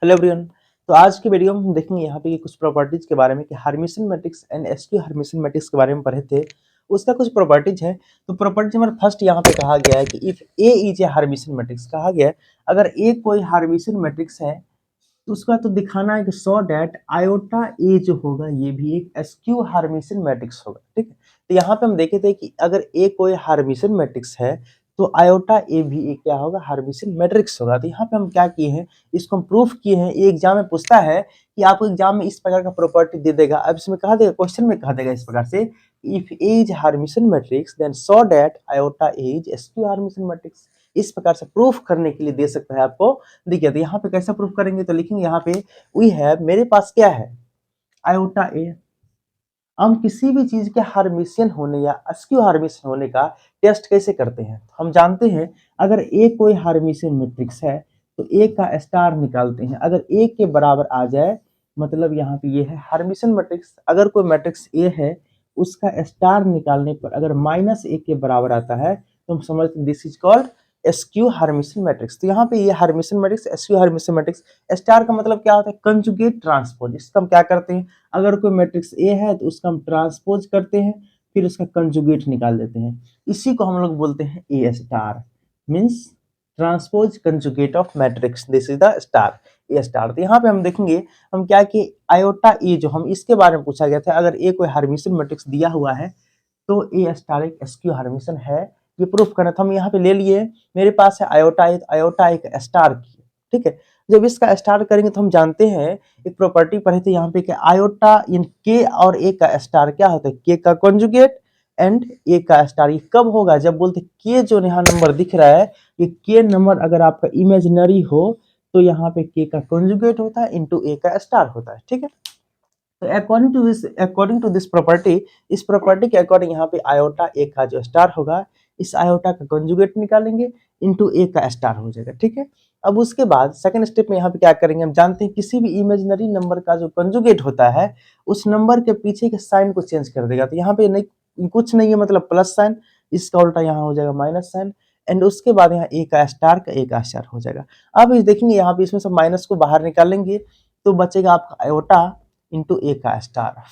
Hello everyone. तो आज की वीडियो में हम देखेंगे यहाँ पे कि कुछ प्रॉपर्टीज के बारे में कि Hermitian matrix and SQ hermitian matrix के बारे में पढ़े थे। उसका कुछ प्रॉपर्टीज है। तो प्रॉपर्टी नंबर फर्स्ट यहाँ पे कहा गया है कि if A is A Hermitian matrix, कहा गया है अगर ए कोई हर्मिशन मैट्रिक्स है तो उसका तो दिखाना है कि सो दैट आयोटा ए जो होगा ये भी एक एसक्यू हर्मिशन मैट्रिक्स होगा। ठीक है, तो यहाँ पे हम देखे थे कि अगर ए कोई हर्मिशन मैट्रिक्स है तो आयोटा ए भी एक क्या होगा, हर्मिशन मैट्रिक्स होगा। तो यहाँ पे हम क्या किए हैं, इसको हम प्रूफ किए हैं। ये एग्जाम में पूछता है कि आपको एग्जाम में इस प्रकार का प्रॉपर्टी दे देगा। अब इसमें कहा देगा, क्वेश्चन में कहा देगा इस प्रकार से, if A is hermitian matrix then so that iota A is skew hermitian matrix. इस प्रकार से प्रूफ करने के लिए दे सकता है आपको। देखिए तो यहाँ पे कैसा प्रूफ करेंगे, तो लिखेंगे यहाँ पे वी हैव, मेरे पास क्या है, आयोटा ए। हम किसी भी चीज के हर्मिशियन होने या एसक्यू हर्मिशियन होने का टेस्ट कैसे करते हैं, हम जानते हैं अगर ए कोई हर्मिशियन मैट्रिक्स है तो ए का स्टार निकालते हैं। अगर ए के बराबर आ जाए मतलब यहाँ पे ये है हर्मिशियन मैट्रिक्स। अगर कोई मैट्रिक्स ए है उसका स्टार निकालने पर अगर माइनस ए के बराबर आता है तो हम समझते this is called SQ Hermitian matrix. तो यहाँ पे ये Hermitian matrix, SQ Hermitian matrix. Star का मतलब क्या होता है, कंजुगेट ट्रांसपोज। इसका हम क्या करते हैं, अगर कोई मैट्रिक्स ए है तो उसका हम ट्रांसपोज करते हैं, फिर उसका कंजुगेट निकाल देते हैं। इसी को हम लोग बोलते हैं A star, means transpose conjugate of matrix, this is the star, A star. तो यहाँ पे हम देखेंगे हम क्या कि आयोटा ए जो हम इसके बारे में पूछा गया था, अगर ए कोई हर्मिशियन मैट्रिक्स दिया हुआ है तो ए स्टार एक एसक्यू हर्मिशियन है। ये प्रूफ करना था, हम यहाँ पे ले लिए। मेरे पास है आयोटा ए, आयोटा एक स्टार की। ठीक है, जब इसका स्टार करेंगे तो हम जानते हैं एक प्रॉपर्टी पढ़े थे यहाँ पे कि आयोटा इन के और ए का स्टार क्या होता है, के का कॉन्जुगेट एंड ए का स्टार। ये कब होगा, जब बोलते के जो यहाँ नंबर दिख रहा है ये के नंबर अगर आपका इमेजिनरी हो तो यहाँ पे के का कॉन्जुगेट होता है इंटू ए का स्टार होता है। ठीक है, तो अकॉर्डिंग टू दिस प्रॉपर्टी, इस प्रॉपर्टी के अकॉर्डिंग यहाँ पे आयोटा ए का जो स्टार होगा इस आयोटा का कंजुगेट निकालेंगे इंटू ए का स्टार हो जाएगा। ठीक है, अब उसके बाद सेकंड स्टेप में यहाँ पे क्या करेंगे, हम जानते हैं किसी भी इमेजिनरी नंबर का जो कंजुगेट होता है उस नंबर के पीछे के साइन को चेंज कर देगा। तो यहाँ पे नहीं, कुछ नहीं है मतलब प्लस साइन, इसका उल्टा यहाँ हो जाएगा माइनस साइन, एंड उसके बाद यहाँ ए का स्टार हो जाएगा। अब इस देखेंगे यहाँ पे इसमें से माइनस को बाहर निकालेंगे तो बचेगा आपका आयोटा इंटू ए का स्टार।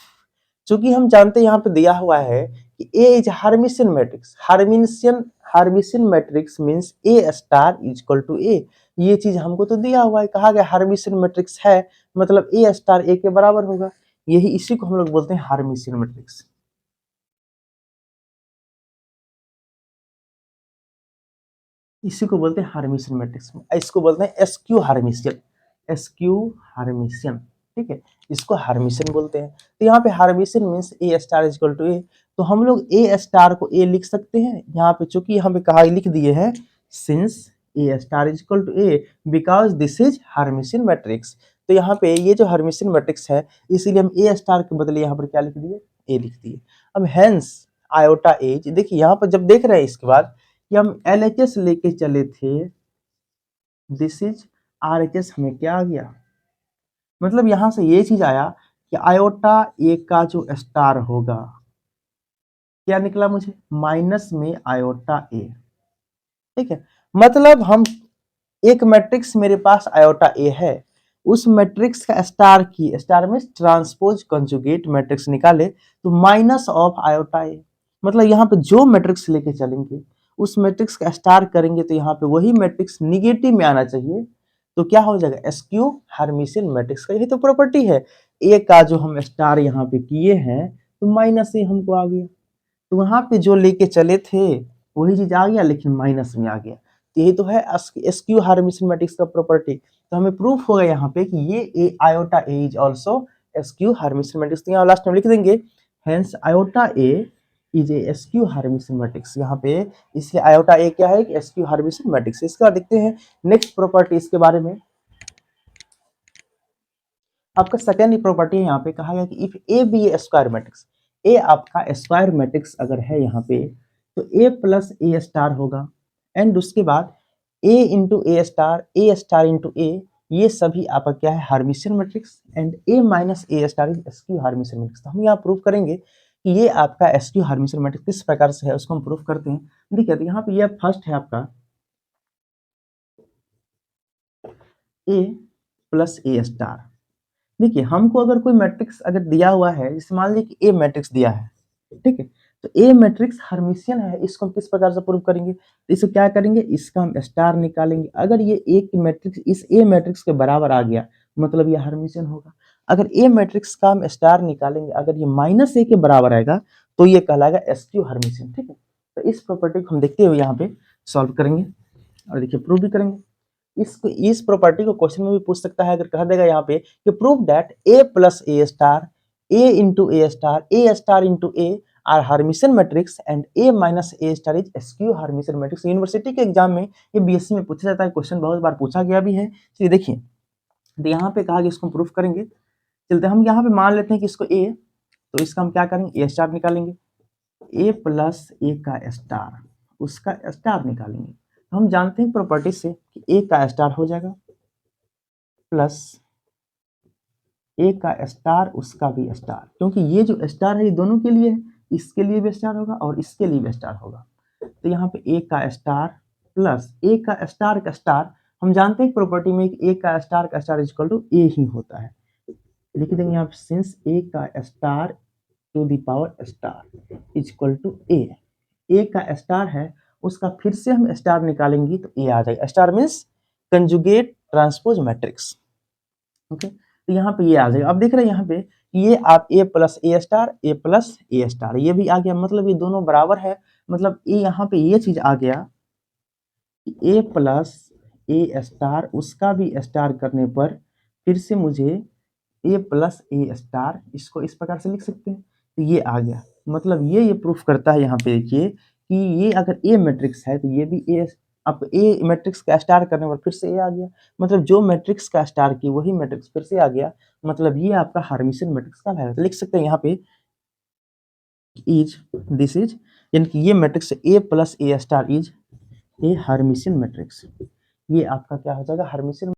चूंकि हम जानते हैं यहाँ पे दिया हुआ है कि A is Hermitian matrix, Hermitian matrix means A star is equal to A. ये चीज हमको तो दिया हुआ है, कहा गया हर्मिशियन मैट्रिक्स है मतलब ए स्टार ए के बराबर होगा। यही इसी को हम लोग बोलते हैं हर्मिशियन मैट्रिक्स। इसी को बोलते हैं हर्मिशियन मैट्रिक्स, इसको बोलते हैं एसक्यू हर्मिशियन, एसक्यू हर्मिशियन। ठीक है, इसको हर्मिशियन बोलते हैं। तो यहाँ पे Hermitian means A star is equal to A, तो हम लोग ए स्टार को ए लिख सकते हैं यहाँ पे, चूंकि यहाँ पे कहा लिख दिए हैं since A star is equal to A because this is Hermitian matrix. तो यहाँ पे ये जो हर्मिशियन मैट्रिक्स है इसीलिए हम ए स्टार के बदले यहाँ पर क्या लिख दिए, ए लिख दिए। अब हेंस आयोटा एज, देखिए यहाँ पर जब देख रहे हैं इसके बाद कि हम LHS लेके चले थे, दिस इज RHS, हमें क्या आ गया, मतलब यहां से ये चीज आया कि आयोटा ए का जो स्टार होगा क्या निकला मुझे, माइनस में आयोटा ए। ठीक है, मतलब हम एक मैट्रिक्स मेरे पास आयोटा ए है, उस मैट्रिक्स का स्टार की, स्टार में ट्रांसपोज कंजुगेट मैट्रिक्स निकाले तो माइनस ऑफ आयोटा ए। मतलब यहाँ पे जो मैट्रिक्स लेके चलेंगे उस मैट्रिक्स का स्टार करेंगे तो यहाँ पे वही मैट्रिक्स निगेटिव में आना चाहिए। तो क्या हो जाएगा, एसक्यू हर्मिशियन मैट्रिक्स का यही तो प्रॉपर्टी है। ए का जो हम स्टार यहाँ पे किए हैं तो माइनस ए हमको आ गया, तो वहां पे जो लेके चले थे वही चीज आ गया लेकिन माइनस में आ गया। तो यही तो है एसक्यू हर्मिशियन मैट्रिक्स का प्रॉपर्टी। तो हमें प्रूफ होगा यहाँ पे कि ये A iota A is also skew Hermitian matrix. तो यहाँ लास्ट में लिख देंगे hence iota A is a skew Hermitian matrix यहाँ पे, इसलिए आयोटा ए क्या है, एसक्यू हर्मिशियन मैट्रिक्स। इसका देखते हैं नेक्स्ट प्रॉपर्टी इसके बारे में। आपका सेकेंड प्रॉपर्टी है यहाँ पे, कहा गया कि if A be a square matrix, A आपका स्क्वायर मैट्रिक्स अगर है यहाँ पे तो ए प्लस ए स्टार होगा, एंड उसके बाद ए स्टार इंटू ए, ये सभी आपका क्या है, Hermitian matrix, and A minus A star is skew Hermitian matrix. तो हम यहाँ प्रूव करेंगे कि ये आपका एसक्यू हार्मिशियन मैट्रिक्स किस प्रकार से है उसको हम प्रूव करते हैं। देखिए तो यहाँ पे ये फर्स्ट है आपका ए प्लस ए स्टार। देखिए हमको अगर कोई मैट्रिक्स अगर दिया हुआ है, जैसे मान लीजिए कि ए मैट्रिक्स दिया है, ठीक है, तो ए मैट्रिक्स हर्मिशियन है, इसको हम किस प्रकार से प्रूव करेंगे, तो इसे क्या करेंगे, इसका हम स्टार निकालेंगे। अगर ये एक मैट्रिक्स इस ए मैट्रिक्स के बराबर आ गया मतलब ये हर्मिशियन होगा। अगर ए मैट्रिक्स का हम स्टार निकालेंगे, अगर ये माइनस ए के बराबर आएगा तो ये कहलाएगा एसक्यू हर्मिशियन। ठीक है, तो इस प्रॉपर्टी को हम देखते हुए यहाँ पे सॉल्व करेंगे और देखिए प्रूव भी करेंगे। इस प्रॉपर्टी को क्वेश्चन में भी पूछ सकता है, अगर कह देगा यहाँ पे कि prove that A plus A star, A into A star into A R Hermitian matrix and A minus A star is SQ Hermitian matrix. University के एग्जाम में ये बीएससी में पूछा जाता है, क्वेश्चन बहुत बार पूछा गया भी है। चलिए देखिए, तो यहाँ पे कहा कि इसको प्रूफ करेंगे। चलते हम यहाँ पे मान लेते हैं कि इसको ए, तो इसका हम क्या करेंगे, ए स्टार निकालेंगे, ए प्लस ए का स्टार, उसका स्टार निकालेंगे। तो हम जानते हैं प्रॉपर्टी से कि ए का स्टार हो जाएगा प्लस ए का स्टार उसका भी स्टार, क्योंकि ये जो स्टार है ये दोनों के लिए है, इसके लिए भी स्टार होगा और इसके लिए भी स्टार होगा। तो यहाँ पे ए का स्टार प्लस ए का स्टार, हम जानते हैं प्रॉपर्टी में कि ए का स्टार इक्वल टू ए ही होता है। लिख देंगे यहाँ पे सिंस ए का star to the power star equal to A का स्टार है, उसका फिर से हम स्टार निकालेंगे तो ए आ जाएगा। Star means conjugate transpose matrix. Okay, तो यहाँ पे ये आ जाएगा। अब देख रहे हैं यहाँ पे ये आप ए प्लस ए स्टार ये भी आ गया, मतलब ये दोनों बराबर है। मतलब ये यहाँ पे ये चीज आ गया ए प्लस ए स्टार उसका भी स्टार करने पर फिर से मुझे ए प्लस ए स्टार, इसको इस प्रकार से लिख सकते हैं। तो ये आ गया, मतलब ये प्रूफ करता है यहाँ पे देखिए कि ये अगर ए मैट्रिक्स है तो ये भी ए, अब ए मैट्रिक्स का स्टार करने पर फिर से ए आ गया, मतलब जो मैट्रिक्स का स्टार की वही मैट्रिक्स फिर से आ गया, मतलब ये आपका हर्मिशियन मैट्रिक्स का है। तो लिख सकते हैं यहाँ पे इज दिस इज, यानी कि ये matrix A plus A star is a Hermitian matrix. ये आपका क्या हो जाएगा, हर्मिशियन